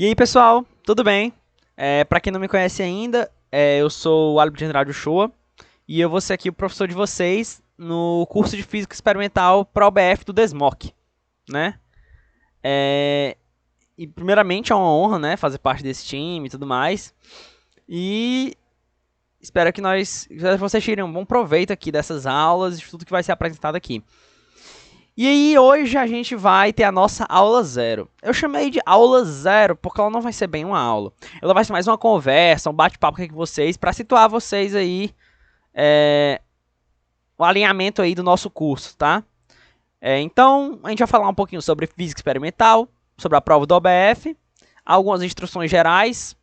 E aí, pessoal, tudo bem? Para quem não me conhece ainda, eu sou o Alberto de Andrade Uchoa e eu vou ser aqui o professor de vocês no curso de Física Experimental para o BF do DESMOC, né? É, e primeiramente é uma honra, né, fazer parte desse time e tudo mais. E espero que vocês tirem um bom proveito aqui dessas aulas e de tudo que vai ser apresentado aqui. E aí, hoje a gente vai ter a nossa aula zero. Eu chamei de aula zero porque ela não vai ser bem uma aula. Ela vai ser mais uma conversa, um bate-papo com vocês, para situar vocês aí, o alinhamento aí do nosso curso, tá? Então, a gente vai falar um pouquinho sobre física experimental, sobre a prova do OBF, algumas instruções gerais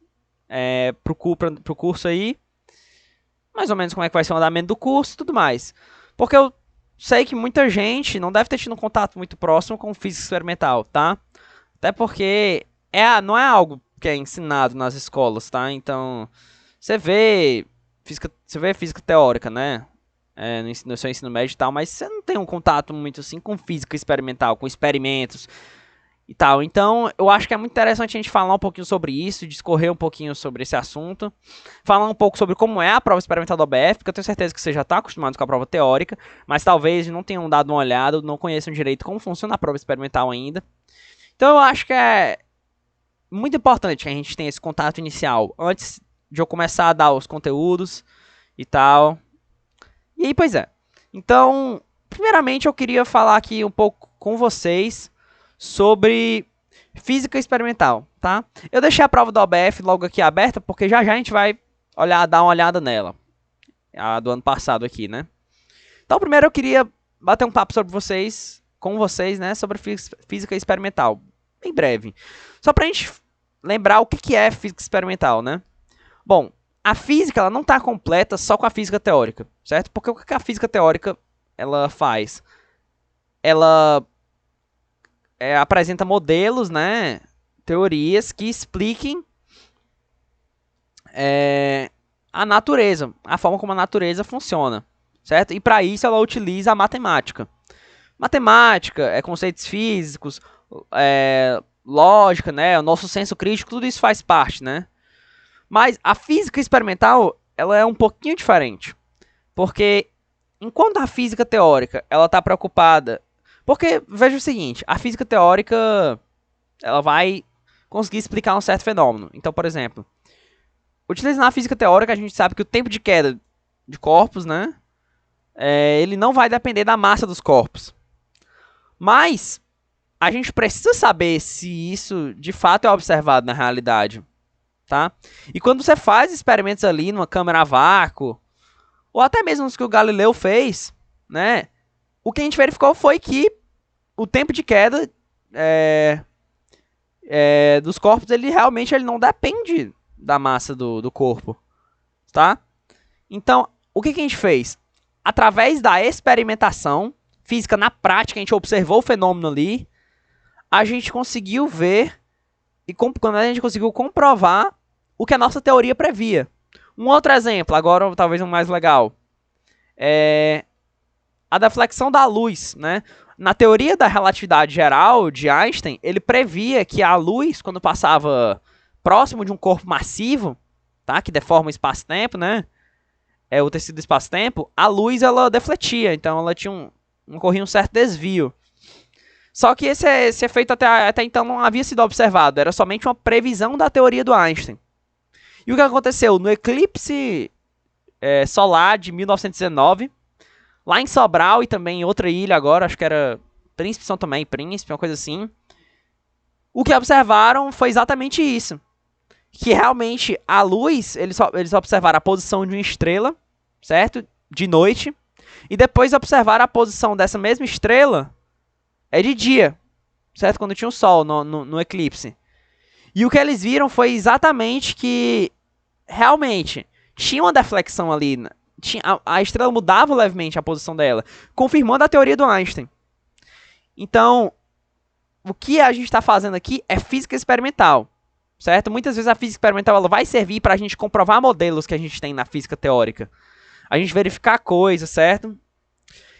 para o curso aí, mais ou menos como é que vai ser o andamento do curso e tudo mais. Porque eu sei que muita gente não deve ter tido um contato muito próximo com física experimental, tá? Até porque não é algo que é ensinado nas escolas, tá? Então, você vê física teórica, né? No seu ensino médio e tal, mas você não tem um contato muito assim com física experimental, com experimentos e tal. Então, eu acho que é muito interessante a gente falar um pouquinho sobre isso, discorrer um pouquinho sobre esse assunto, falar um pouco sobre como é a prova experimental do OBF, porque eu tenho certeza que você já está acostumado com a prova teórica, mas talvez não tenham dado uma olhada, não conheçam direito como funciona a prova experimental ainda. Então, eu acho que é muito importante que a gente tenha esse contato inicial, antes de eu começar a dar os conteúdos e tal. E aí, pois é. Então, primeiramente eu queria falar aqui um pouco com vocês sobre física experimental, tá? Eu deixei a prova do OBF logo aqui aberta, porque já já a gente vai dar uma olhada nela. A do ano passado aqui, né? Então, primeiro eu queria bater um papo com vocês, né? Sobre física experimental. Bem breve. Só pra gente lembrar o que é física experimental, né? Bom, a física ela não está completa só com a física teórica, certo? Porque o que a física teórica ela faz? Ela apresenta modelos, né? Teorias que expliquem a natureza, a forma como a natureza funciona, certo? E para isso ela utiliza a matemática. Matemática, conceitos físicos, lógica, né? O nosso senso crítico, tudo isso faz parte, né? Mas a física experimental, ela é um pouquinho diferente. Porque enquanto a física teórica, ela está preocupada... Porque, veja o seguinte, a física teórica, ela vai conseguir explicar um certo fenômeno. Então, por exemplo, utilizando a física teórica, a gente sabe que o tempo de queda de corpos, né? Ele não vai depender da massa dos corpos. Mas, a gente precisa saber se isso, de fato, é observado na realidade. Tá? E quando você faz experimentos ali numa câmera a vácuo, ou até mesmo os que o Galileu fez, né? O que a gente verificou foi que o tempo de queda dos corpos, ele realmente não depende da massa do corpo, tá? Então, o que a gente fez? Através da experimentação física na prática, a gente observou o fenômeno ali, a gente conseguiu ver e quando a gente conseguiu comprovar o que a nossa teoria previa. Um outro exemplo, agora talvez um mais legal, é a deflexão da luz, né? Na teoria da relatividade geral de Einstein, ele previa que a luz, quando passava próximo de um corpo massivo, tá? Que deforma o espaço-tempo, né? O tecido do espaço-tempo, a luz ela defletia, então ela tinha ocorria um certo desvio. Só que esse efeito até então não havia sido observado, era somente uma previsão da teoria do Einstein. E o que aconteceu? No eclipse solar de 1919, lá em Sobral e também em outra ilha agora, acho que era Príncipe, São Tomé e Príncipe, uma coisa assim, o que observaram foi exatamente isso. Que realmente a luz, eles observaram a posição de uma estrela, certo? De noite. E depois observaram a posição dessa mesma estrela de dia, certo? Quando tinha o sol no eclipse. E o que eles viram foi exatamente que realmente tinha uma deflexão ali. A estrela mudava levemente a posição dela, confirmando a teoria do Einstein. Então, o que a gente está fazendo aqui é física experimental, certo? Muitas vezes a física experimental ela vai servir para a gente comprovar modelos que a gente tem na física teórica. A gente verificar coisas, certo?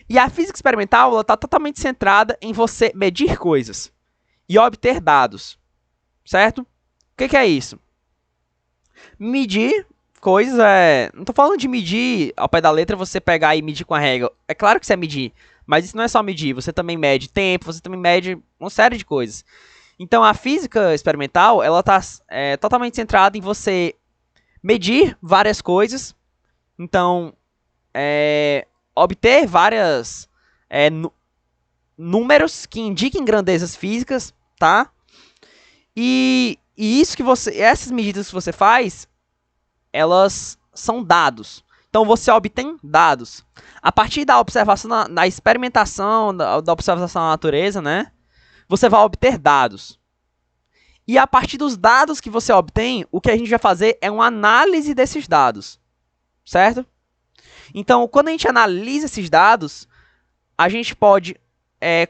E a física experimental está totalmente centrada em você medir coisas e obter dados, certo? que é isso? Medir coisas é... Não tô falando de medir ao pé da letra, você pegar e medir com a régua. É claro que você é medir, mas isso não é só medir. Você também mede tempo, você também mede uma série de coisas. Então a física experimental, ela tá totalmente centrada em você medir várias coisas. Então, obter várias números que indiquem grandezas físicas, tá? E isso que essas medidas que você faz, elas são dados. Então você obtém dados. A partir da observação, da experimentação, da observação da natureza, né? Você vai obter dados. E a partir dos dados que você obtém, o que a gente vai fazer é uma análise desses dados. Certo? Então, quando a gente analisa esses dados, a gente pode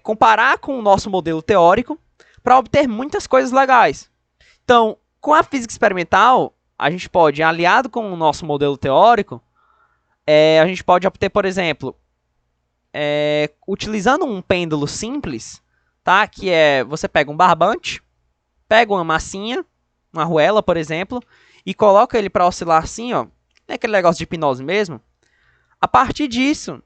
comparar com o nosso modelo teórico para obter muitas coisas legais. Então, com a física experimental, a gente pode, aliado com o nosso modelo teórico, a gente pode obter, por exemplo, utilizando um pêndulo simples, tá? Que você pega um barbante, pega uma massinha, uma arruela, por exemplo, e coloca ele para oscilar assim, ó, é aquele negócio de hipnose mesmo. A partir disso,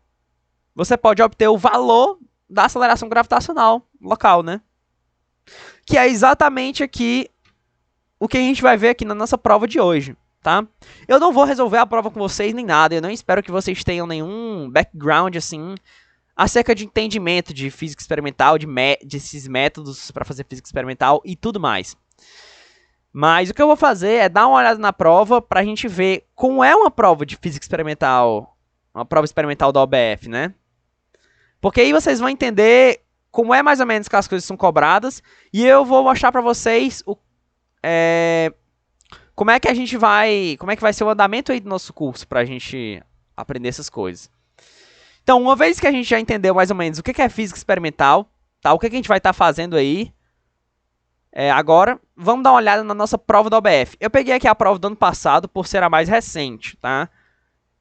você pode obter o valor da aceleração gravitacional local, né? Que é exatamente aqui o que a gente vai ver aqui na nossa prova de hoje, tá? Eu não vou resolver a prova com vocês nem nada, eu não espero que vocês tenham nenhum background assim acerca de entendimento de física experimental, desses métodos para fazer física experimental e tudo mais. Mas o que eu vou fazer é dar uma olhada na prova para a gente ver como é uma prova de física experimental, uma prova experimental da OBF, né? Porque aí vocês vão entender como é mais ou menos que as coisas são cobradas e eu vou mostrar para vocês como é que vai ser o andamento aí do nosso curso para a gente aprender essas coisas. Então, uma vez que a gente já entendeu mais ou menos o que é física experimental, tá? O que a gente vai estar fazendo aí, agora, vamos dar uma olhada na nossa prova da OBF. Eu peguei aqui a prova do ano passado por ser a mais recente, tá?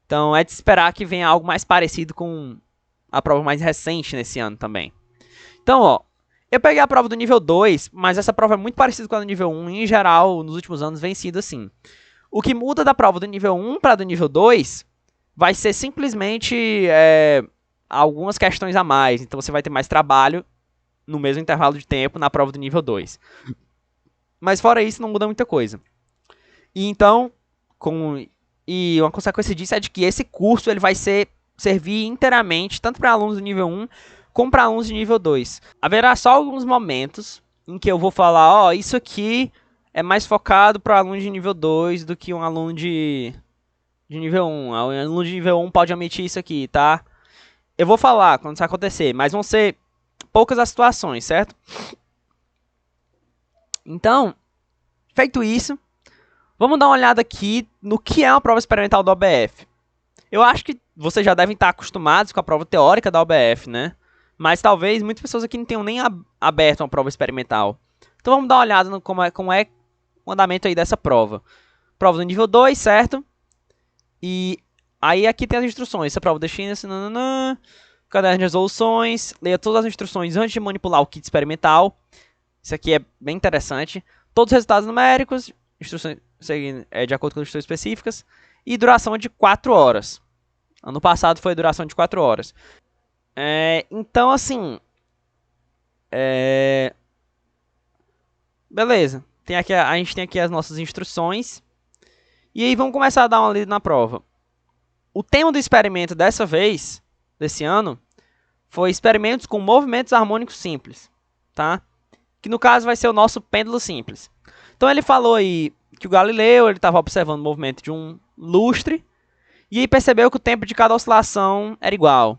Então, é de esperar que venha algo mais parecido com a prova mais recente nesse ano também. Então, ó, eu peguei a prova do nível 2, mas essa prova é muito parecida com a do nível 1, e em geral, nos últimos anos, vem sido assim. O que muda da prova do nível 1 para a do nível 2 vai ser simplesmente algumas questões a mais. Então, você vai ter mais trabalho no mesmo intervalo de tempo na prova do nível 2. Mas fora isso, não muda muita coisa. E então, uma consequência disso é de que esse curso ele vai servir inteiramente, tanto para alunos do nível 1, como para alunos de nível 2. Haverá só alguns momentos em que eu vou falar, ó, isso aqui é mais focado para aluno de nível 2 do que um aluno de nível 1. O aluno de nível 1 pode omitir isso aqui, tá? Eu vou falar quando isso acontecer, mas vão ser poucas as situações, certo? Então, feito isso, vamos dar uma olhada aqui no que é uma prova experimental da OBF. Eu acho que vocês já devem estar acostumados com a prova teórica da OBF, né? Mas talvez muitas pessoas aqui não tenham nem aberto uma prova experimental. Então vamos dar uma olhada no como é o andamento aí dessa prova. Prova do nível 2, certo? E aí aqui tem as instruções. Essa prova define-se, caderno de resoluções. Leia todas as instruções antes de manipular o kit experimental. Isso aqui é bem interessante. Todos os resultados numéricos, instruções de acordo com as instruções específicas. E duração de 4 horas. Ano passado foi a duração de 4 horas. Então, assim... beleza. A gente tem aqui as nossas instruções. E aí vamos começar a dar uma lida na prova. O tema do experimento dessa vez, desse ano, foi experimentos com movimentos harmônicos simples. Tá? Que no caso vai ser o nosso pêndulo simples. Então ele falou aí que o Galileu estava observando o movimento de um lustre. E aí percebeu que o tempo de cada oscilação era igual.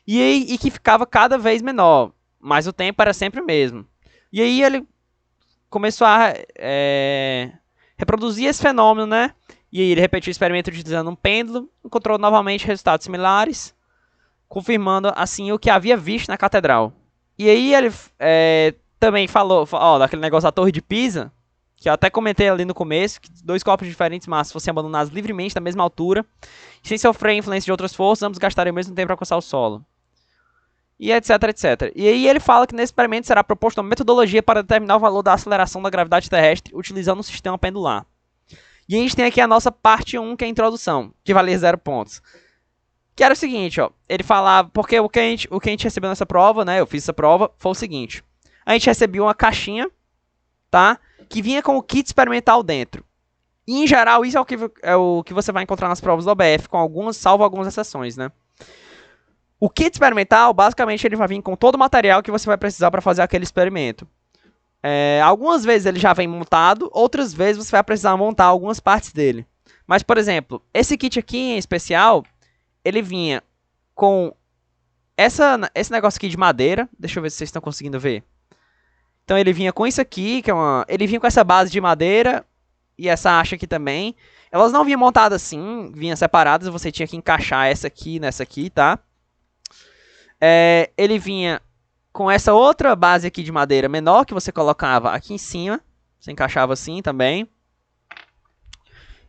E que ficava cada vez menor. Mas o tempo era sempre o mesmo. E aí ele começou a reproduzir esse fenômeno, né? E aí ele repetiu o experimento utilizando um pêndulo. Encontrou novamente resultados similares. Confirmando assim o que havia visto na catedral. E aí ele também falou daquele negócio da Torre de Pisa. Que eu até comentei ali no começo, que 2 corpos de diferentes massas fossem abandonados livremente da mesma altura, sem sofrer a influência de outras forças, ambos gastariam o mesmo tempo para alcançar o solo. e etc, etc. E aí ele fala que nesse experimento será proposta uma metodologia para determinar o valor da aceleração da gravidade terrestre utilizando um sistema pendular. E a gente tem aqui a nossa parte 1, que é a introdução, que vale 0 pontos. Que era o seguinte, ó, ele falava, porque o que a gente recebeu nessa prova, né, eu fiz essa prova, foi o seguinte. A gente recebeu uma caixinha, tá, que vinha com o kit experimental dentro. E, em geral, isso é o que você vai encontrar nas provas do OBF, salvo algumas exceções, né. O kit experimental, basicamente, ele vai vir com todo o material que você vai precisar para fazer aquele experimento. Algumas vezes ele já vem montado, outras vezes você vai precisar montar algumas partes dele. Mas, por exemplo, esse kit aqui em especial, ele vinha com esse negócio aqui de madeira. Deixa eu ver se vocês estão conseguindo ver. Então ele vinha com isso aqui, ele vinha com essa base de madeira e essa haste aqui também. Elas não vinham montadas assim, vinham separadas, você tinha que encaixar essa aqui nessa aqui, tá? Ele vinha com essa outra base aqui de madeira menor que você colocava aqui em cima. Você encaixava assim também.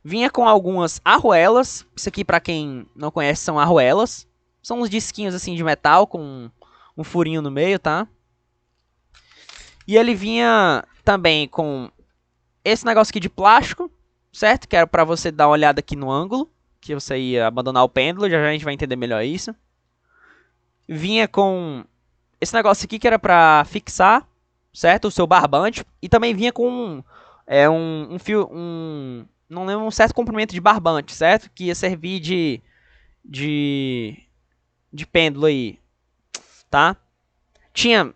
Vinha com algumas arruelas. Isso aqui, para quem não conhece, são arruelas. São uns disquinhos assim de metal com um furinho no meio, tá? E ele vinha também com esse negócio aqui de plástico, certo? Que era para você dar uma olhada aqui no ângulo, que você ia abandonar o pêndulo. Já a gente vai entender melhor isso. Vinha com esse negócio aqui que era para fixar, certo? O seu barbante. E também vinha com um fio, não lembro, um certo comprimento de barbante, certo? Que ia servir de pêndulo aí, tá? Tinha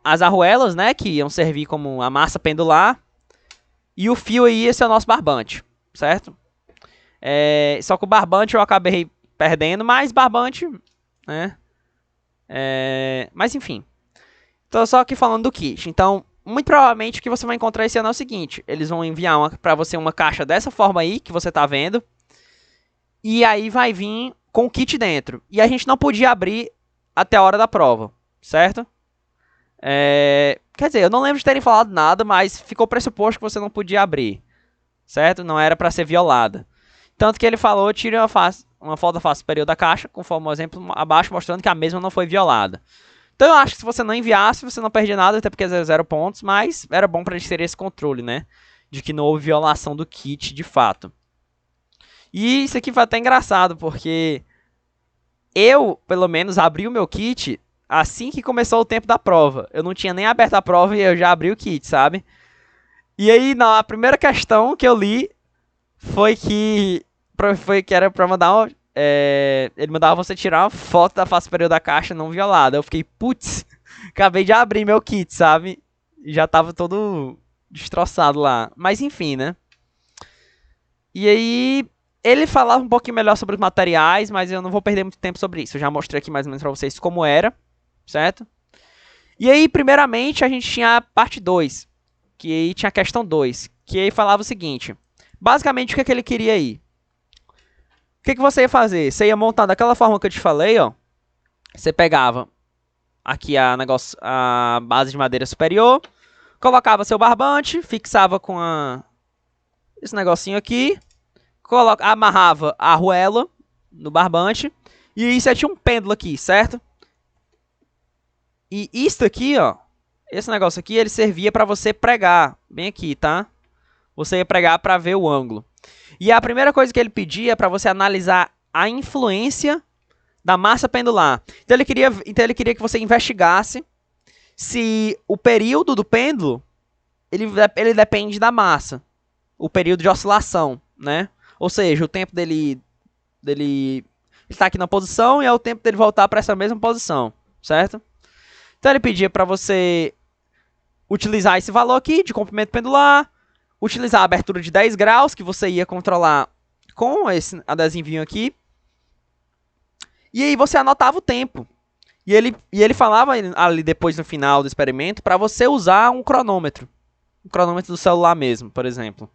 as arruelas, né? Que iam servir como a massa pendular. E o fio aí, esse é o nosso barbante, certo? Só que o barbante eu acabei perdendo, mas barbante, né? Mas enfim. Tô só aqui falando do kit. Então, muito provavelmente o que você vai encontrar esse ano é o seguinte. Eles vão enviar para você uma caixa dessa forma aí, que você tá vendo. E aí vai vir com o kit dentro. E a gente não podia abrir até a hora da prova, certo? Quer dizer, eu não lembro de terem falado nada, mas ficou pressuposto que você não podia abrir, certo? Não era para ser violada. Tanto que ele falou, tire uma foto da face superior da caixa, conforme o exemplo abaixo, mostrando que a mesma não foi violada. Então eu acho que se você não enviasse, você não perdia nada, até porque é 0 pontos, mas era bom pra gente ter esse controle, né? De que não houve violação do kit de fato. E isso aqui foi até engraçado, porque eu, pelo menos, abri o meu kit assim que começou o tempo da prova. Eu não tinha nem aberto a prova e eu já abri o kit, sabe? E aí, a primeira questão que eu li foi que era pra mandar ele mandava você tirar uma foto da face superior da caixa não violada. Eu fiquei, putz, acabei de abrir meu kit, sabe? E já tava todo destroçado lá. Mas enfim, né? E aí, ele falava um pouquinho melhor sobre os materiais, mas eu não vou perder muito tempo sobre isso. Eu já mostrei aqui mais ou menos pra vocês como era, certo? E aí, primeiramente, a gente tinha a parte 2, que aí tinha a questão 2, que aí falava o seguinte. Basicamente, o que ele queria aí? O que você ia fazer? Você ia montar daquela forma que eu te falei, ó. Você pegava aqui a base de madeira superior, colocava seu barbante, fixava com esse negocinho aqui, amarrava a arruela no barbante, e aí você tinha um pêndulo aqui, certo? E isso aqui, ó, esse negócio aqui, ele servia para você pregar, bem aqui, tá? Você ia pregar para ver o ângulo. E a primeira coisa que ele pedia é para você analisar a influência da massa pendular. Então ele queria que você investigasse se o período do pêndulo ele depende da massa. O período de oscilação, né? Ou seja, o tempo dele estar aqui na posição e é o tempo dele voltar para essa mesma posição, certo? Então ele pedia para você utilizar esse valor aqui de comprimento pendular, utilizar a abertura de 10 graus, que você ia controlar com esse adesivinho aqui. E aí você anotava o tempo. E ele falava ali depois no final do experimento para você usar um cronômetro. Um cronômetro do celular mesmo, por exemplo.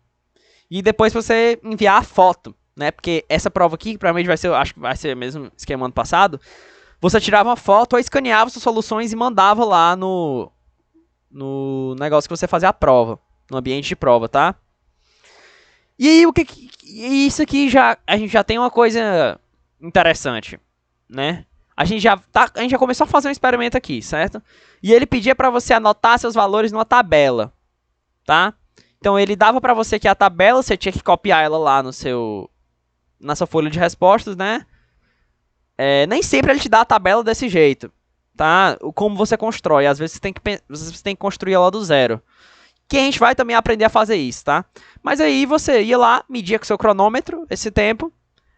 E depois você enviar a foto, né? Porque essa prova aqui, que provavelmente vai ser, acho que vai ser mesmo esquema ano passado. Você tirava uma foto ou escaneava suas soluções e mandava lá no negócio que você fazia a prova. No ambiente de prova, tá? E aí, isso aqui a gente já tem uma coisa interessante, né? a gente já começou a fazer um experimento aqui, certo? E ele pedia para você anotar seus valores numa tabela, tá? Então ele dava para você que a tabela, você tinha que copiar ela lá na sua folha de respostas, né? Nem sempre ele te dá a tabela desse jeito, tá? Como você constrói, às vezes você tem que construir ela do zero. Que a gente vai também aprender a fazer isso, tá? Mas aí você ia lá, media com seu cronômetro esse tempo,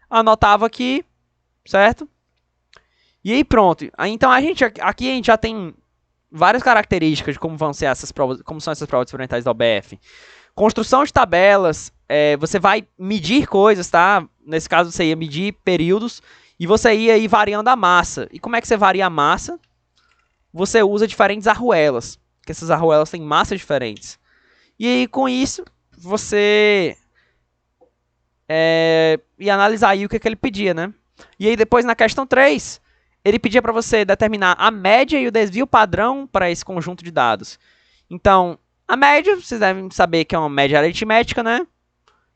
anotava aqui, certo? E aí pronto. Então aqui a gente já tem várias características de como vão ser essas provas, como são essas provas experimentais da OBF. Construção de tabelas, você vai medir coisas, tá? Nesse caso você ia medir períodos e você ia ir variando a massa. E como é que você varia a massa? Você usa diferentes arruelas, que essas arruelas têm massas diferentes. E aí com isso você ia analisar aí o que ele pedia, né? E aí depois na questão 3, ele pedia para você determinar a média e o desvio padrão para esse conjunto de dados. Então, a média, vocês devem saber que é uma média aritmética, né?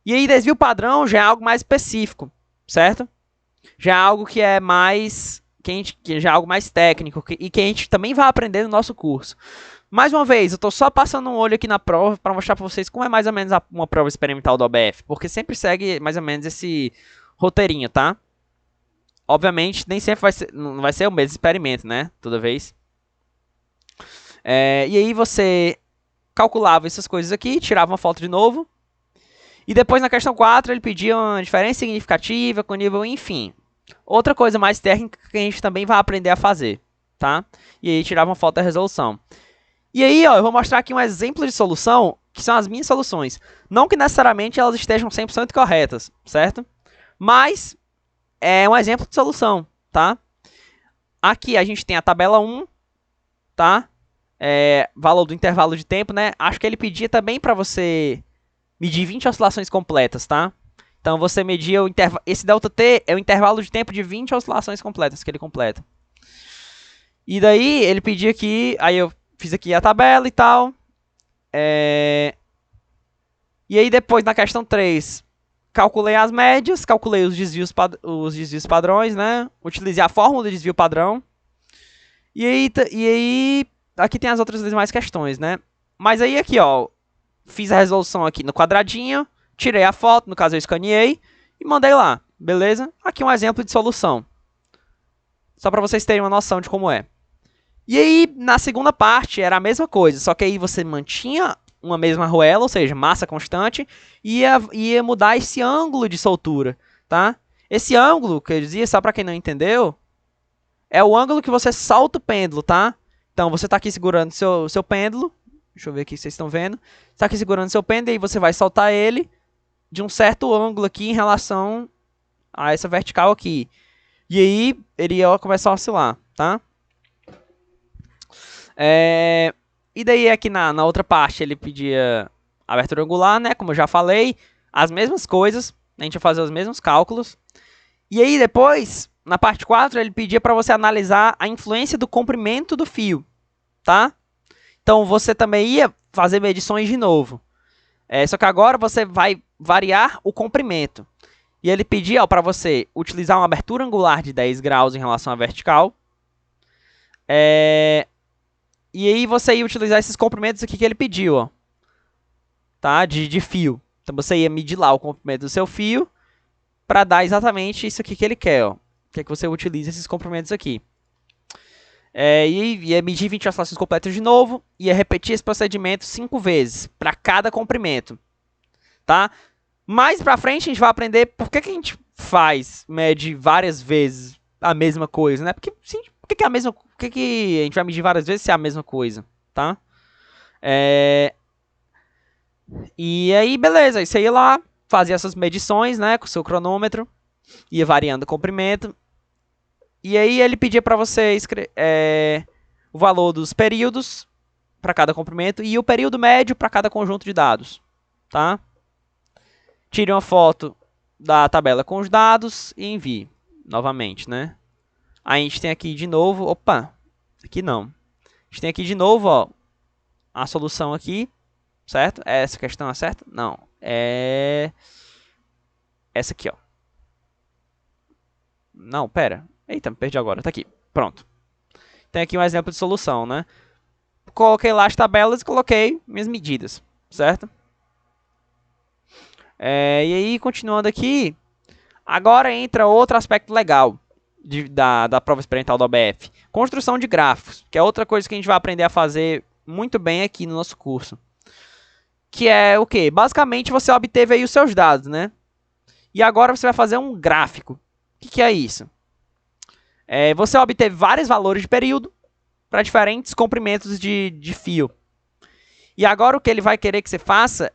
E aí desvio padrão já é algo mais específico, certo? Já é algo que é mais que já é algo mais técnico e que a gente também vai aprender no nosso curso. Mais uma vez, eu estou só passando um olho aqui na prova para mostrar para vocês como é mais ou menos uma prova experimental do OBF, porque sempre segue mais ou menos esse roteirinho, tá? Obviamente, nem sempre não vai ser o mesmo experimento, né? Toda vez. E aí você calculava essas coisas aqui, tirava uma foto de novo. E depois na questão 4 ele pedia uma diferença significativa com nível, enfim. Outra coisa mais técnica que a gente também vai aprender a fazer, tá? E aí tirava uma foto da resolução. E aí, ó, eu vou mostrar aqui um exemplo de solução, que são as minhas soluções. Não que necessariamente elas estejam 100% corretas, certo? Mas é um exemplo de solução, tá? Aqui a gente tem a tabela 1, tá? Valor do intervalo de tempo, né? Acho que ele pedia também para você medir 20 oscilações completas, tá? Então você media o intervalo. Esse ΔT é o intervalo de tempo de 20 oscilações completas que ele completa. E daí ele pedia aqui, aí eu fiz aqui a tabela e tal. E aí depois na questão 3, calculei as médias, calculei os desvios padrões, né? Utilizei a fórmula de desvio padrão. E aí aqui tem as outras demais questões, né? Mas aí aqui, ó, fiz a resolução aqui no quadradinho, tirei a foto, no caso eu escaneei e mandei lá, beleza? Aqui um exemplo de solução. Só para vocês terem uma noção de como é. E aí, na segunda parte, era a mesma coisa, só que aí você mantinha uma mesma arruela, ou seja, massa constante, e ia mudar esse ângulo de soltura, tá? Esse ângulo, que eu dizia, só para quem não entendeu, é o ângulo que você solta o pêndulo, tá? Então, você está aqui segurando seu pêndulo, deixa eu ver aqui se vocês estão vendo, está aqui segurando seu pêndulo, e aí você vai soltar ele de um certo ângulo aqui em relação a essa vertical aqui. E aí, ele ia começar a oscilar, tá? E daí aqui na outra parte ele pedia abertura angular, né? Como eu já falei, as mesmas coisas, a gente ia fazer os mesmos cálculos. E aí depois, na parte 4, ele pedia para você analisar a influência do comprimento do fio, tá? Então você também ia fazer medições de novo. Só que agora você vai variar o comprimento. E ele pedia para você utilizar uma abertura angular de 10 graus em relação à vertical. E aí você ia utilizar esses comprimentos aqui que ele pediu, ó, tá? De fio. Então você ia medir lá o comprimento do seu fio para dar exatamente isso aqui que ele quer, ó. Quer que você utilize esses comprimentos aqui. E ia medir 20 oscilações completas de novo, ia repetir esse procedimento 5 vezes para cada comprimento, tá? Mais para frente a gente vai aprender por que a gente mede várias vezes a mesma coisa, né? Porque sim, por que a gente vai medir várias vezes se é a mesma coisa, tá? E aí, beleza, aí você ia lá, fazia essas medições, né, com o seu cronômetro, ia variando o comprimento, e aí ele pedia para você o valor dos períodos para cada comprimento e o período médio para cada conjunto de dados, tá? Tire uma foto da tabela com os dados e envie novamente, né? Aí a gente tem aqui de novo, opa, aqui não. A gente tem aqui de novo, ó, a solução aqui, certo? Essa questão é certa? Não, é essa aqui, ó. Não, pera. Eita, me perdi agora, tá aqui. Pronto. Tem aqui um exemplo de solução, né? Coloquei lá as tabelas e coloquei minhas medidas, certo? E aí, continuando aqui, agora entra outro aspecto legal da prova experimental do OBF. Construção de gráficos, que é outra coisa que a gente vai aprender a fazer muito bem aqui no nosso curso. Que é o quê? Basicamente, você obteve aí os seus dados, né? E agora você vai fazer um gráfico. O que é isso? Você obteve vários valores de período para diferentes comprimentos de fio. E agora o que ele vai querer que você faça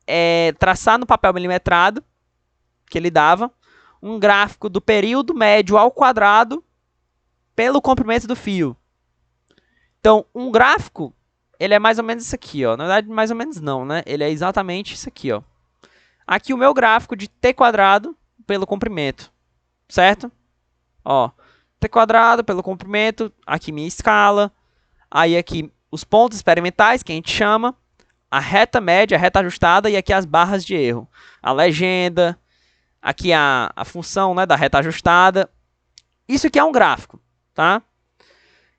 é traçar no papel milimetrado, que ele dava, um gráfico do período médio ao quadrado pelo comprimento do fio. Então, um gráfico, ele é mais ou menos isso aqui, ó. Na verdade, mais ou menos não, né? Ele é exatamente isso aqui, ó. Aqui o meu gráfico de t quadrado pelo comprimento, certo? Ó, t quadrado pelo comprimento, aqui minha escala, aí aqui os pontos experimentais, que a gente chama, a reta média, a reta ajustada, e aqui as barras de erro. A legenda, aqui a função, né, da reta ajustada. Isso aqui é um gráfico, tá?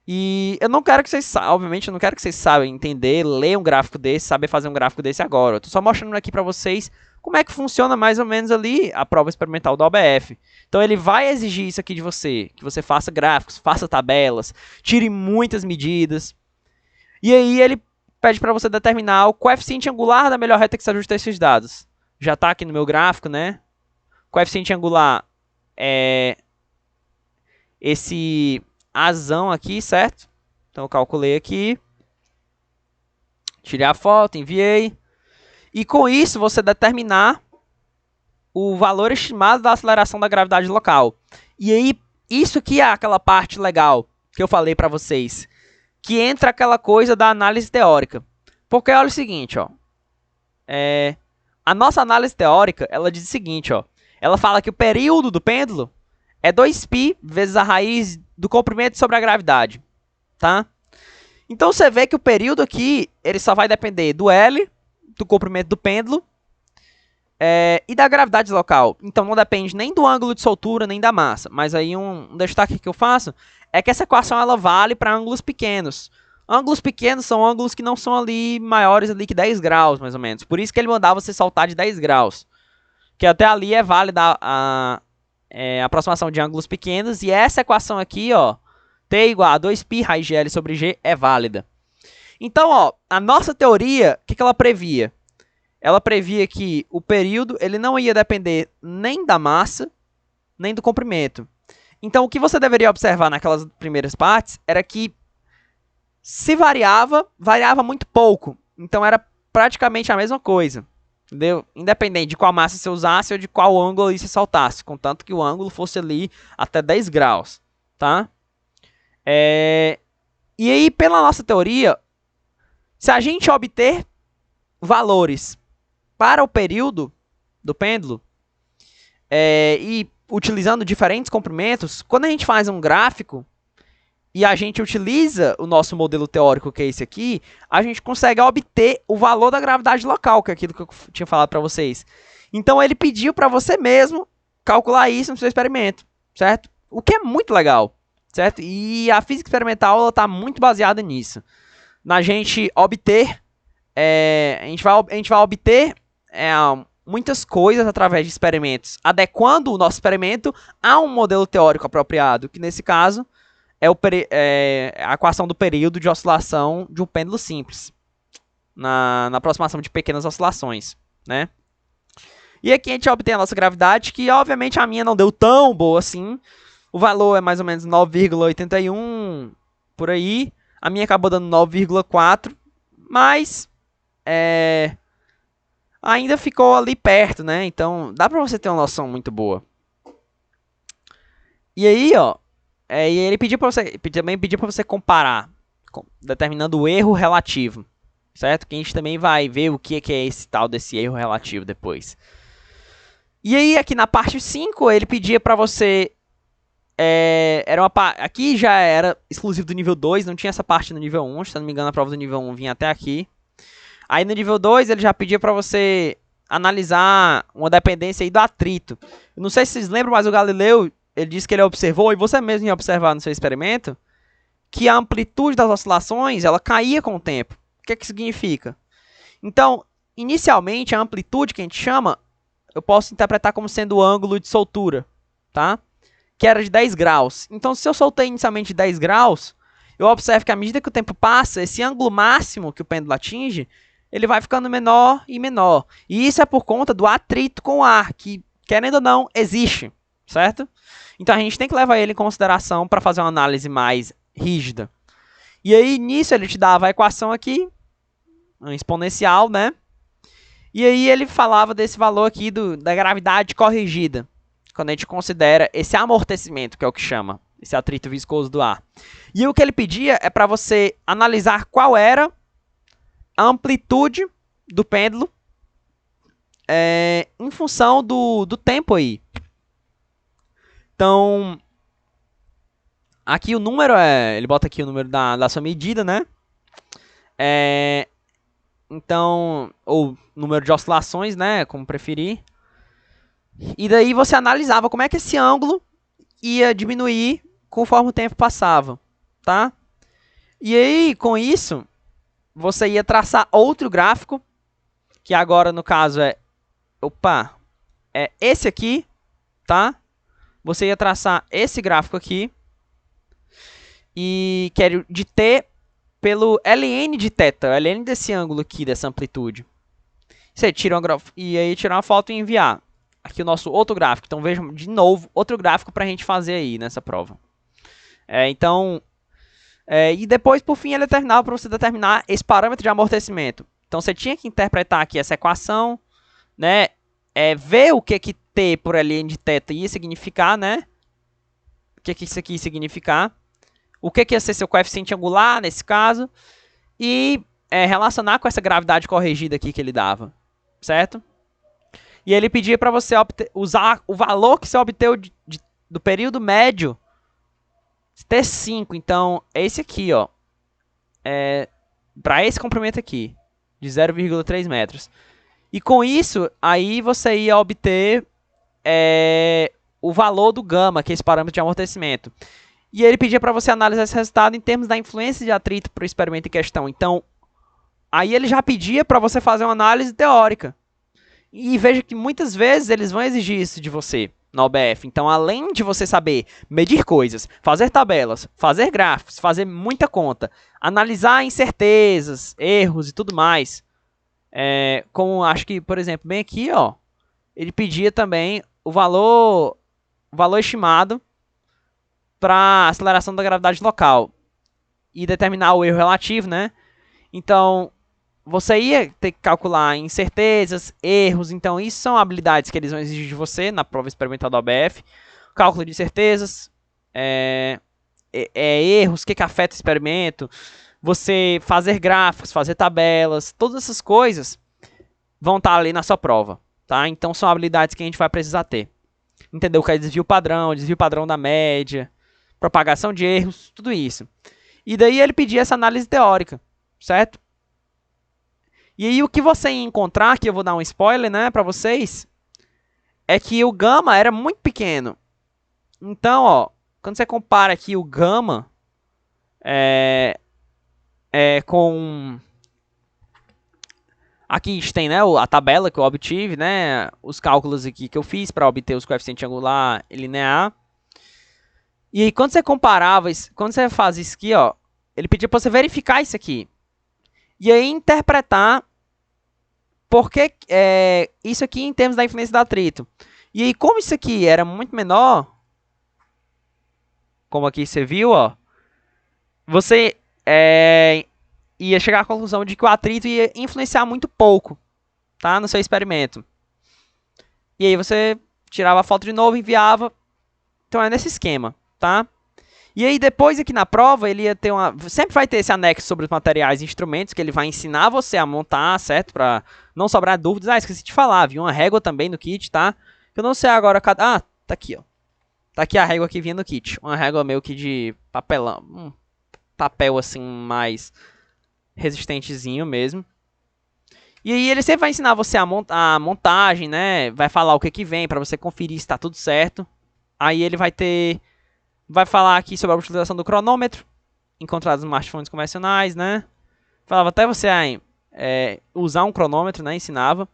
E eu não quero que vocês, obviamente, eu não quero que vocês saibam entender, ler um gráfico desse, saber fazer um gráfico desse agora. Eu tô só mostrando aqui para vocês como é que funciona mais ou menos ali a prova experimental do OBF. Então ele vai exigir isso aqui de você, que você faça gráficos, faça tabelas, tire muitas medidas. E aí ele pede para você determinar o coeficiente angular da melhor reta que se ajusta a esses dados. Já está aqui no meu gráfico, né? Coeficiente angular é esse azão aqui, certo? Então eu calculei aqui. Tirei a foto, enviei. E com isso você determinar o valor estimado da aceleração da gravidade local. E aí, isso aqui é aquela parte legal que eu falei para vocês. Que entra aquela coisa da análise teórica. Porque olha o seguinte, ó. A nossa análise teórica, ela diz o seguinte, ó. Ela fala que o período do pêndulo é 2π vezes a raiz do comprimento sobre a gravidade, tá? Então você vê que o período aqui, ele só vai depender do L, do comprimento do pêndulo, e da gravidade local. Então não depende nem do ângulo de soltura, nem da massa. Mas aí um destaque que eu faço é que essa equação ela vale para ângulos pequenos. Ângulos pequenos são ângulos que não são ali maiores ali que 10 graus, mais ou menos. Por isso que ele mandava você saltar de 10 graus. Que até ali é válida a aproximação de ângulos pequenos. E essa equação aqui, ó, t igual a 2π raiz de L sobre G é válida. Então, ó, a nossa teoria, o que ela previa? Ela previa que o período ele não ia depender nem da massa, nem do comprimento. Então, o que você deveria observar naquelas primeiras partes era que se variava muito pouco. Então, era praticamente a mesma coisa. Entendeu? Independente de qual massa você usasse ou de qual ângulo você saltasse. Contanto que o ângulo fosse ali até 10 graus. Tá? E aí, pela nossa teoria, se a gente obter valores para o período do pêndulo e utilizando diferentes comprimentos, quando a gente faz um gráfico e a gente utiliza o nosso modelo teórico, que é esse aqui, a gente consegue obter o valor da gravidade local, que é aquilo que eu tinha falado para vocês. Então ele pediu para você mesmo calcular isso no seu experimento, certo? O que é muito legal, certo? E a física experimental está muito baseada nisso. Na gente obter, a gente vai obter muitas coisas através de experimentos, adequando o nosso experimento a um modelo teórico apropriado, que nesse caso é a equação do período de oscilação de um pêndulo simples, na aproximação de pequenas oscilações, né? E aqui a gente obtém a nossa gravidade, que obviamente a minha não deu tão boa assim. O valor é mais ou menos 9,81 por aí. A minha acabou dando 9,4, mas ainda ficou ali perto, né? Então dá pra você ter uma noção muito boa. E aí, ó, e ele também pediu para você comparar, determinando o erro relativo, certo? Que a gente também vai ver o que é esse tal desse erro relativo depois. E aí, aqui na parte 5, ele pedia para você... aqui já era exclusivo do nível 2, não tinha essa parte no nível 1, se não me engano a prova do nível 1 vinha até aqui. Aí no nível 2, ele já pedia para você analisar uma dependência aí do atrito. Eu não sei se vocês lembram, mas o Galileu ele disse que ele observou, e você mesmo ia observar no seu experimento, que a amplitude das oscilações, ela caía com o tempo. O que significa? Então, inicialmente, a amplitude que a gente chama, eu posso interpretar como sendo o ângulo de soltura, tá? Que era de 10 graus. Então, se eu soltei inicialmente de 10 graus, eu observo que à medida que o tempo passa, esse ângulo máximo que o pêndulo atinge, ele vai ficando menor e menor. E isso é por conta do atrito com o ar, que, querendo ou não, existe, certo? Então, a gente tem que levar ele em consideração para fazer uma análise mais rígida. E aí, nisso, ele te dava a equação aqui, um exponencial, né? E aí, ele falava desse valor aqui da gravidade corrigida, quando a gente considera esse amortecimento, que é o que chama, esse atrito viscoso do ar. E o que ele pedia é para você analisar qual era a amplitude do pêndulo em função do tempo aí. Então, aqui o número ele bota aqui o número da sua medida, né? Então, ou número de oscilações, né? Como preferir. E daí você analisava como é que esse ângulo ia diminuir conforme o tempo passava, tá? E aí, com isso, você ia traçar outro gráfico, que agora, no caso, é esse aqui, tá? Você ia traçar esse gráfico aqui, e que é de T pelo ln de θ, ln desse ângulo aqui, dessa amplitude. Você tira e aí tirar uma foto e enviar. Aqui o nosso outro gráfico. Então vejam de novo outro gráfico para a gente fazer aí nessa prova. E depois, por fim, ele determinava para você determinar esse parâmetro de amortecimento. Então você tinha que interpretar aqui essa equação, né? Ver o que T por ln de θ ia significar, né? O que isso aqui ia significar. O que ia ser seu coeficiente angular nesse caso. E relacionar com essa gravidade corrigida aqui que ele dava. Certo? E ele pedia para você usar o valor que você obteve do período médio T5. Então, é esse aqui, ó. Para esse comprimento aqui, de 0,3 metros. E com isso, aí você ia obter o valor do gama, que é esse parâmetro de amortecimento. E ele pedia para você analisar esse resultado em termos da influência de atrito para o experimento em questão. Então, aí ele já pedia para você fazer uma análise teórica. E veja que muitas vezes eles vão exigir isso de você na OBF. Então, além de você saber medir coisas, fazer tabelas, fazer gráficos, fazer muita conta, analisar incertezas, erros e tudo mais, como acho que, por exemplo, bem aqui, ó, ele pedia também o valor estimado para aceleração da gravidade local e determinar o erro relativo, né? Então, você ia ter que calcular incertezas, erros. Então, isso são habilidades que eles vão exigir de você na prova experimental da OBF. Cálculo de incertezas, erros, o que afeta o experimento. Você fazer gráficos, fazer tabelas. Todas essas coisas vão estar ali na sua prova. Tá? Então, são habilidades que a gente vai precisar ter. Entendeu? O que é desvio padrão da média, propagação de erros, tudo isso. E daí ele pedia essa análise teórica, certo? E aí o que você ia encontrar, que eu vou dar um spoiler, né, para vocês, é que o gama era muito pequeno. Então, ó, quando você compara aqui o gama com... Aqui tem, né, a tabela que eu obtive, né, os cálculos aqui que eu fiz para obter os coeficientes angular e linear. E aí quando você comparava, quando você faz isso aqui, ó, ele pedia para você verificar isso aqui. E aí interpretar porque isso aqui em termos da influência do atrito. E aí como isso aqui era muito menor, como aqui você viu, ó, você ia chegar à conclusão de que o atrito ia influenciar muito pouco, tá, no seu experimento. E aí você tirava a foto de novo e enviava. Então é nesse esquema, tá? E aí depois aqui na prova, ele ia ter sempre vai ter esse anexo sobre os materiais e instrumentos, que ele vai ensinar você a montar, certo? Pra não sobrar dúvidas. Ah, esqueci de falar, viu? Uma régua também no kit, tá? Eu não sei agora cada... Ah, tá aqui, ó. Tá aqui a régua que vinha no kit. Uma régua meio que de papelão. Papel assim, mais resistentezinho mesmo. E aí ele sempre vai ensinar você a montagem, né? Vai falar o que vem pra você conferir se tá tudo certo. Aí ele vai falar aqui sobre a utilização do cronômetro, encontrado nos smartphones convencionais, né? Falava até você usar um cronômetro, né? Ensinava.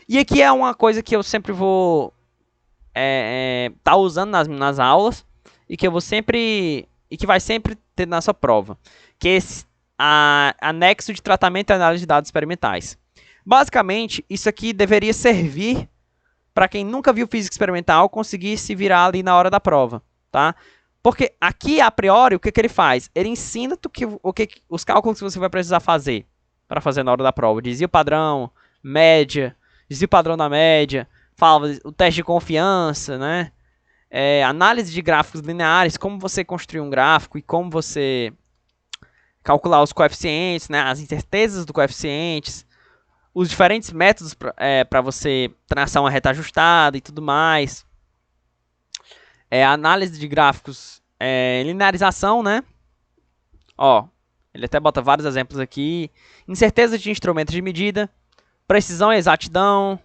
E aqui é uma coisa que eu sempre vou tá usando nas aulas e que eu vou sempre e que vai sempre ter na sua prova, que é esse anexo de tratamento e análise de dados experimentais. Basicamente, isso aqui deveria servir para quem nunca viu física experimental conseguir se virar ali na hora da prova, tá? Porque aqui, a priori, o que ele faz? Ele ensina os cálculos que você vai precisar fazer para fazer na hora da prova. Desvio padrão, média, desvio padrão da média, fala o teste de confiança, né? Análise de gráficos lineares, como você construir um gráfico e como você calcular os coeficientes, né? As incertezas do coeficientes, os diferentes métodos para você traçar uma reta ajustada e tudo mais. Análise de gráficos, linearização, né? Ó, ele até bota vários exemplos aqui. Incerteza de instrumentos de medida, precisão e exatidão,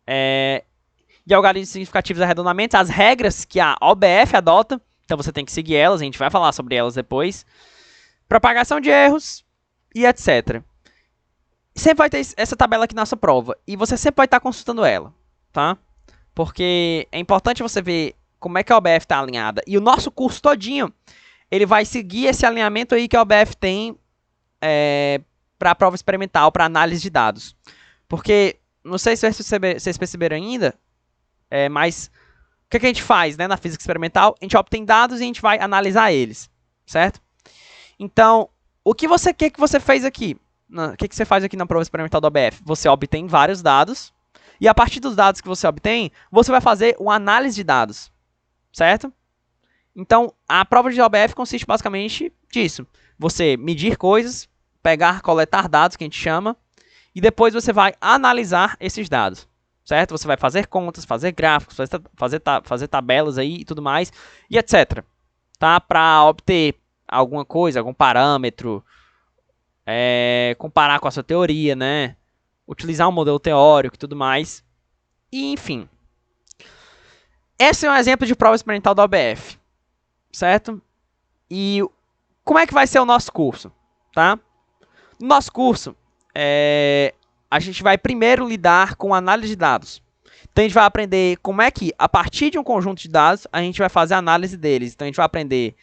e algoritmos significativos de arredondamento, as regras que a OBF adota, então você tem que seguir elas, a gente vai falar sobre elas depois. Propagação de erros e etc. Sempre vai ter essa tabela aqui na sua prova, e você sempre vai estar consultando ela, tá? Porque é importante você ver como é que a OBF está alinhada. E o nosso curso todinho, ele vai seguir esse alinhamento aí que a OBF tem para a prova experimental, para análise de dados. Porque, não sei se vocês perceberam ainda, mas o que a gente faz, né, na física experimental? A gente obtém dados e a gente vai analisar eles, certo? Então, o que você quer que você fez aqui? O que você faz aqui na prova experimental da OBF? Você obtém vários dados, e a partir dos dados que você obtém, você vai fazer uma análise de dados, certo? Então, a prova de OBF consiste basicamente disso. Você medir coisas, coletar dados, que a gente chama, e depois você vai analisar esses dados, certo? Você vai fazer contas, fazer gráficos, fazer tabelas aí e tudo mais, e etc. Tá? Para obter alguma coisa, algum parâmetro, comparar com a sua teoria, né? Utilizar um modelo teórico e tudo mais. E, enfim. Esse é um exemplo de prova experimental da OBF. Certo? E como é que vai ser o nosso curso? Tá? No nosso curso, a gente vai primeiro lidar com análise de dados. Então, a gente vai aprender como é que, a partir de um conjunto de dados, a gente vai fazer a análise deles. Então, a gente vai aprender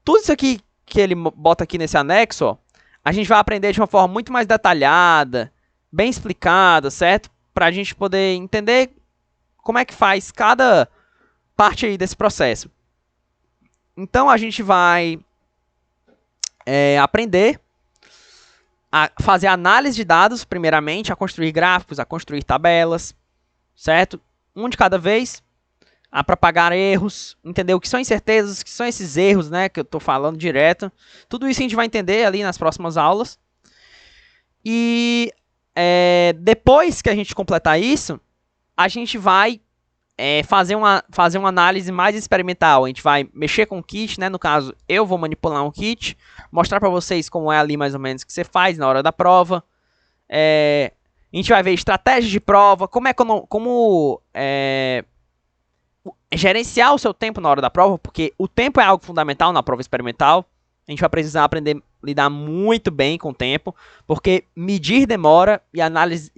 tudo isso aqui que ele bota aqui nesse anexo, ó, a gente vai aprender de uma forma muito mais detalhada, bem explicada, certo? Para a gente poder entender como é que faz cada parte aí desse processo. Então, a gente vai aprender a fazer análise de dados, primeiramente, a construir gráficos, a construir tabelas, certo? Um de cada vez, a propagar erros, entender o que são incertezas, o que são esses erros, né, que eu estou falando direto. Tudo isso a gente vai entender ali nas próximas aulas. E depois que a gente completar isso, a gente vai fazer uma análise mais experimental. A gente vai mexer com o kit, né? No caso, eu vou manipular um kit, mostrar para vocês como é ali mais ou menos que você faz na hora da prova. A gente vai ver estratégias de prova, como gerenciar o seu tempo na hora da prova, porque o tempo é algo fundamental na prova experimental. A gente vai precisar aprender a lidar muito bem com o tempo, porque medir demora e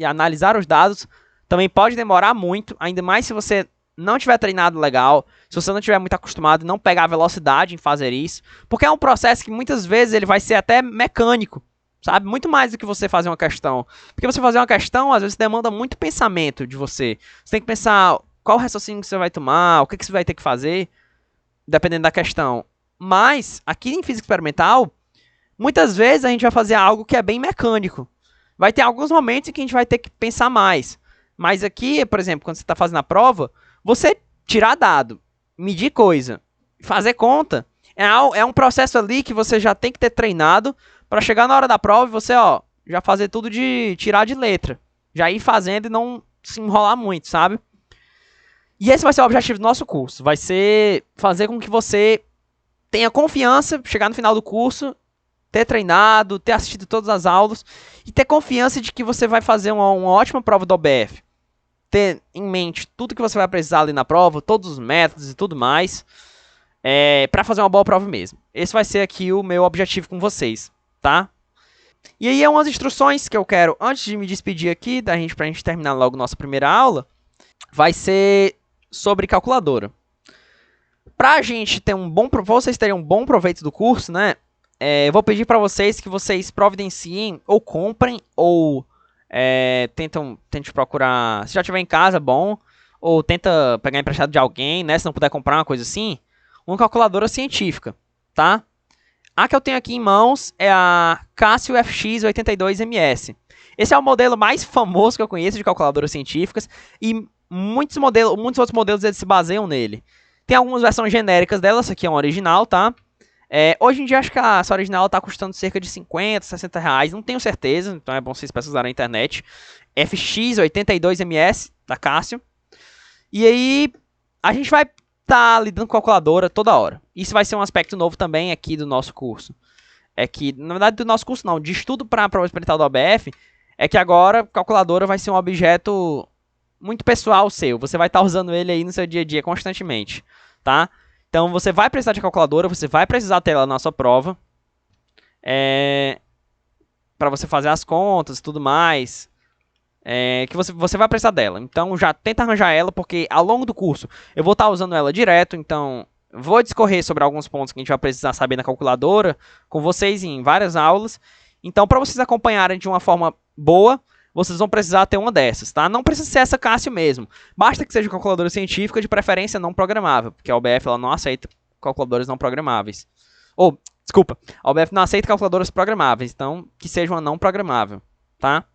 analisar os dados também pode demorar muito, ainda mais se você não tiver treinado legal, se você não tiver muito acostumado, não pegar velocidade em fazer isso, porque é um processo que muitas vezes ele vai ser até mecânico, sabe? Muito mais do que você fazer uma questão. Porque você fazer uma questão, às vezes, demanda muito pensamento de você. Você tem que pensar qual raciocínio que você vai tomar, o que você vai ter que fazer, dependendo da questão. Mas, aqui em física experimental, muitas vezes a gente vai fazer algo que é bem mecânico. Vai ter alguns momentos em que a gente vai ter que pensar mais. Mas aqui, por exemplo, quando você está fazendo a prova, você tirar dado, medir coisa, fazer conta, é um processo ali que você já tem que ter treinado para chegar na hora da prova e você, já fazer tudo de tirar de letra. Já ir fazendo e não se enrolar muito, sabe? E esse vai ser o objetivo do nosso curso. Vai ser fazer com que você tenha confiança, chegar no final do curso, ter treinado, ter assistido todas as aulas e ter confiança de que você vai fazer uma ótima prova do OBF. ter em mente tudo que você vai precisar ali na prova, todos os métodos e tudo mais, para fazer uma boa prova mesmo. Esse vai ser aqui o meu objetivo com vocês, tá? E aí é umas instruções que eu quero, antes de me despedir aqui, pra gente terminar logo nossa primeira aula, vai ser sobre calculadora. Pra gente ter vocês terem um bom proveito do curso, né? Eu vou pedir para vocês que vocês providenciem ou comprem ou tente procurar, se já tiver em casa, bom, ou tenta pegar emprestado de alguém, né? Se não puder comprar uma coisa assim, uma calculadora científica, tá? A que eu tenho aqui em mãos é a Casio FX82MS. Esse é o modelo mais famoso que eu conheço de calculadoras científicas e muitos outros modelos eles se baseiam nele. Tem algumas versões genéricas dela, essa aqui é uma original, tá? Hoje em dia acho que essa original está custando cerca de 50, 60 reais, não tenho certeza, então é bom vocês pesquisarem na internet. FX82MS da Casio. E aí a gente vai estar lidando com calculadora toda hora. Isso vai ser um aspecto novo também aqui do nosso curso. É que, na verdade, do nosso curso não, de estudo para a prova experimental do OBF, é que agora calculadora vai ser um objeto muito pessoal seu. Você vai estar usando ele aí no seu dia a dia constantemente, tá? Então você vai precisar de calculadora, você vai precisar ter ela na sua prova. Para você fazer as contas e tudo mais. Que você vai precisar dela. Então já tenta arranjar ela, porque ao longo do curso eu vou estar usando ela direto. Então vou discorrer sobre alguns pontos que a gente vai precisar saber na calculadora com vocês em várias aulas. Então para vocês acompanharem de uma forma boa, vocês vão precisar ter uma dessas, tá? Não precisa ser essa Casio mesmo. Basta que seja uma calculadora científica, de preferência não programável, porque a OBF ela não aceita calculadoras não programáveis. Desculpa, a OBF não aceita calculadoras programáveis, então que seja uma não programável, tá?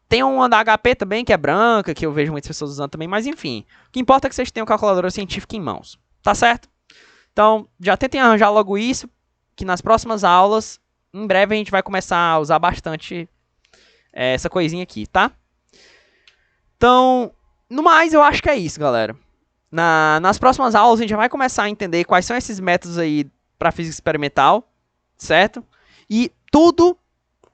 Tem uma da HP também, que é branca, que eu vejo muitas pessoas usando também, mas enfim. O que importa é que vocês tenham calculadora científica em mãos, tá certo? Então, já tentem arranjar logo isso, que nas próximas aulas, em breve a gente vai começar a usar bastante essa coisinha aqui, tá? Então, no mais, eu acho que é isso, galera. Nas próximas aulas, a gente já vai começar a entender quais são esses métodos aí para física experimental, certo? E tudo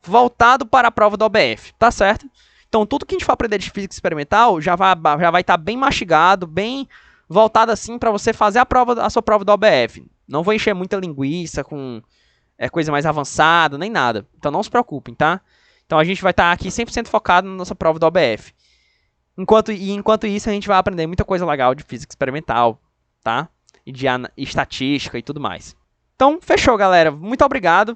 voltado para a prova do OBF, tá certo? Então, tudo que a gente for aprender de física experimental já vai estar bem mastigado, bem voltado assim para você fazer a sua prova do OBF. Não vou encher muita linguiça com coisa mais avançada, nem nada. Então, não se preocupem, tá? Então, a gente vai estar aqui 100% focado na nossa prova do OBF. Enquanto isso, a gente vai aprender muita coisa legal de física experimental, tá? E de estatística e tudo mais. Então, fechou, galera. Muito obrigado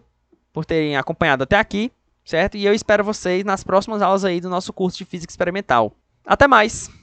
por terem acompanhado até aqui, certo? E eu espero vocês nas próximas aulas aí do nosso curso de física experimental. Até mais!